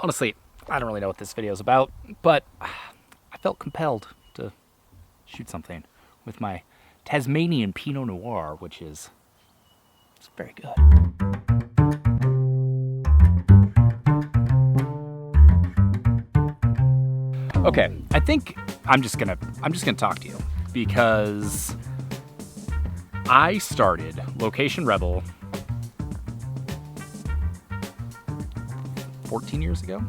Honestly, I don't really know what this video is about, but I felt compelled to shoot something with my Tasmanian Pinot Noir, which is it's very good. Okay, I think I'm just gonna talk to you because I started Location Rebel 14 years ago.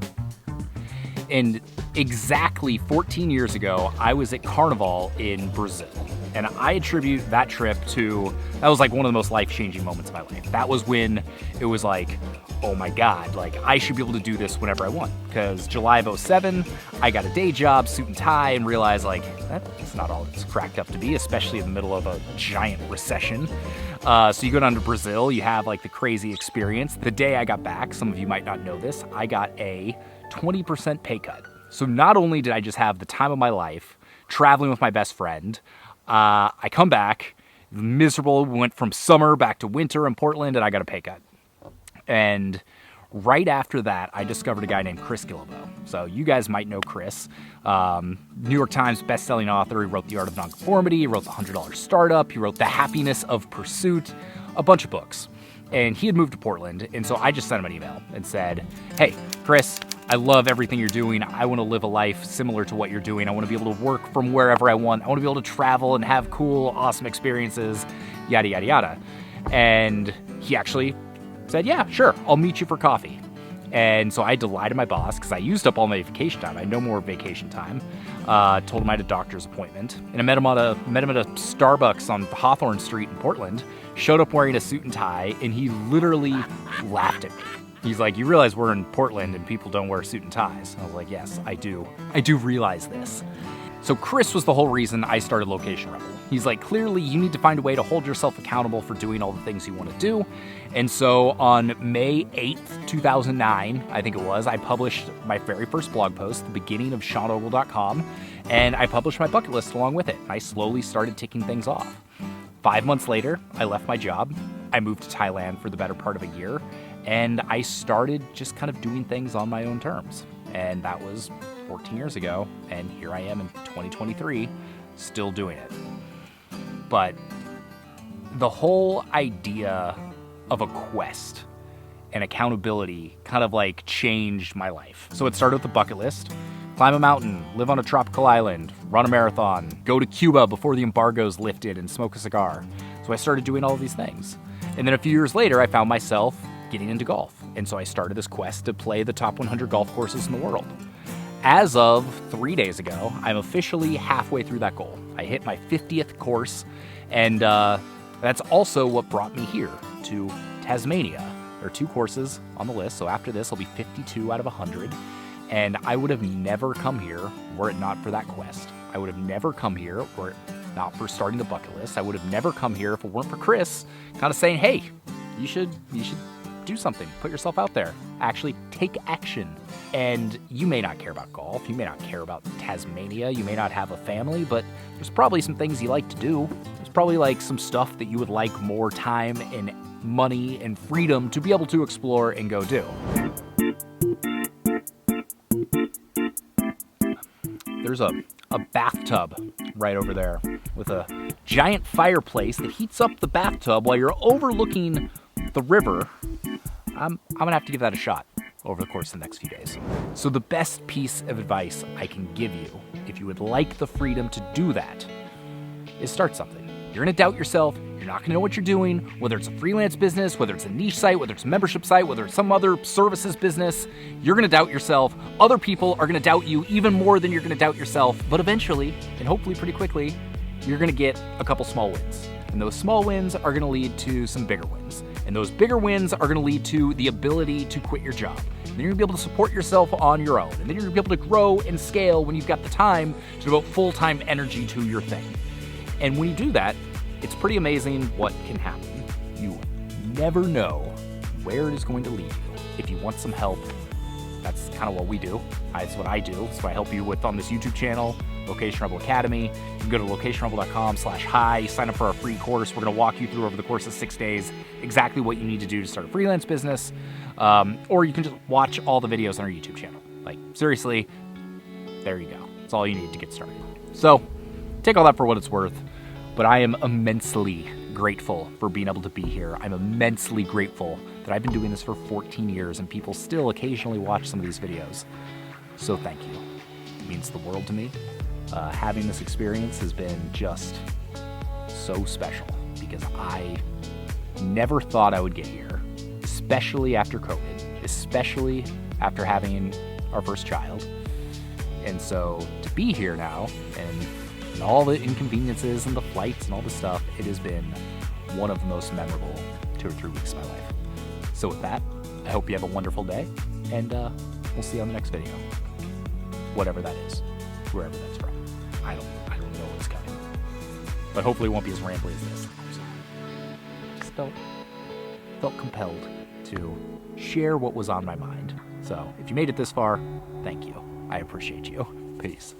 And exactly 14 years ago, I was at Carnival in Brazil. And I attribute that trip to, that was like one of the most life-changing moments of my life. That was when it was like, oh my God, like I should be able to do this whenever I want. Because July of 07, I got a day job, suit and tie, and realized like, that's not all it's cracked up to be, especially in the middle of a giant recession. So you go down to Brazil, you have like the crazy experience. The day I got back, some of you might not know this, I got a 20% pay cut. So not only did I just have the time of my life, traveling with my best friend, I come back, miserable, went from summer back to winter in Portland, and I got a pay cut. And right after that, I discovered a guy named Chris Guillebeau. So you guys might know Chris. New York Times best-selling author. He wrote The Art of Nonconformity. He wrote The $100 Startup. He wrote The Happiness of Pursuit. A bunch of books. And he had moved to Portland, and so I just sent him an email and said, hey, Chris, I love everything you're doing. I want to live a life similar to what you're doing. I want to be able to work from wherever I want. I want to be able to travel and have cool, awesome experiences, yada, yada, yada. And he actually said, yeah, sure, I'll meet you for coffee. And so I had to lie to my boss because I used up all my vacation time. I had no more vacation time. Told him I had a doctor's appointment. And I met him at a Starbucks on Hawthorne Street in Portland. Showed up wearing a suit and tie, and he literally laughed at me. He's like, you realize we're in Portland and people don't wear suit and ties. I was like, yes, I do. I do realize this. So Chris was the whole reason I started Location Rebel. He's like, clearly you need to find a way to hold yourself accountable for doing all the things you want to do. And so on May 8th, 2009, I think it was, I published my very first blog post, the beginning of SeanOgle.com, and I published my bucket list along with it. I slowly started ticking things off. 5 months later, I left my job. I moved to Thailand for the better part of a year, and I started just kind of doing things on my own terms. And that was 14 years ago, and here I am in 2023, still doing it. But the whole idea of a quest and accountability kind of like changed my life. So it started with a bucket list. Climb a mountain, live on a tropical island, run a marathon, go to Cuba before the embargo's lifted and smoke a cigar. So I started doing all of these things. And then a few years later, I found myself getting into golf. And so I started this quest to play the top 100 golf courses in the world. As of 3 days ago, I'm officially halfway through that goal. I hit my 50th course, and that's also what brought me here to Tasmania. There are 2 courses on the list, so after this, I'll be 52 out of 100. And I would have never come here were it not for that quest. I would have never come here were it not for starting the bucket list. I would have never come here if it weren't for Chris kind of saying, hey, you should do something. Put yourself out there. Actually take action. And you may not care about golf. You may not care about Tasmania. You may not have a family, but there's probably some things you like to do. There's probably like some stuff that you would like more time and money and freedom to be able to explore and go do. There's a bathtub right over there with a giant fireplace that heats up the bathtub while you're overlooking the river. I'm gonna have to give that a shot over the course of the next few days. So the best piece of advice I can give you, if you would like the freedom to do that, is start something. You're gonna doubt yourself. You're not gonna know what you're doing, whether it's a freelance business, whether it's a niche site, whether it's a membership site, whether it's some other services business. You're gonna doubt yourself. Other people are gonna doubt you even more than you're gonna doubt yourself. But eventually, and hopefully pretty quickly, you're gonna get a couple small wins. And those small wins are gonna lead to some bigger wins. And those bigger wins are gonna lead to the ability to quit your job. And then you're gonna be able to support yourself on your own. And then you're gonna be able to grow and scale when you've got the time to devote full-time energy to your thing. And when you do that, it's pretty amazing what can happen. You never know where it is going to lead you. If you want some help, that's kind of what we do. That's what I do. That's what I help you with on this YouTube channel. Location Rebel Academy. You can go to locationrebel.com/hi, sign up for our free course. We're going to walk you through over the course of 6 days exactly what you need to do to start a freelance business. Or you can just watch all the videos on our YouTube channel. Like, seriously, there you go. That's all you need to get started. So, take all that for what it's worth, but I am immensely grateful for being able to be here. I'm immensely grateful that I've been doing this for 14 years and people still occasionally watch some of these videos. So thank you. It means the world to me. Having this experience has been just so special because I never thought I would get here, especially after COVID, especially after having our first child. And so to be here now and all the inconveniences and the flights and all the stuff, it has been one of the most memorable 2 or 3 weeks of my life. So with that, I hope you have a wonderful day, and we'll see you on the next video. Whatever that is, wherever that's from. I don't know what's coming. But hopefully it won't be as rambly as this. Just felt compelled to share what was on my mind. So if you made it this far, thank you. I appreciate you. Peace.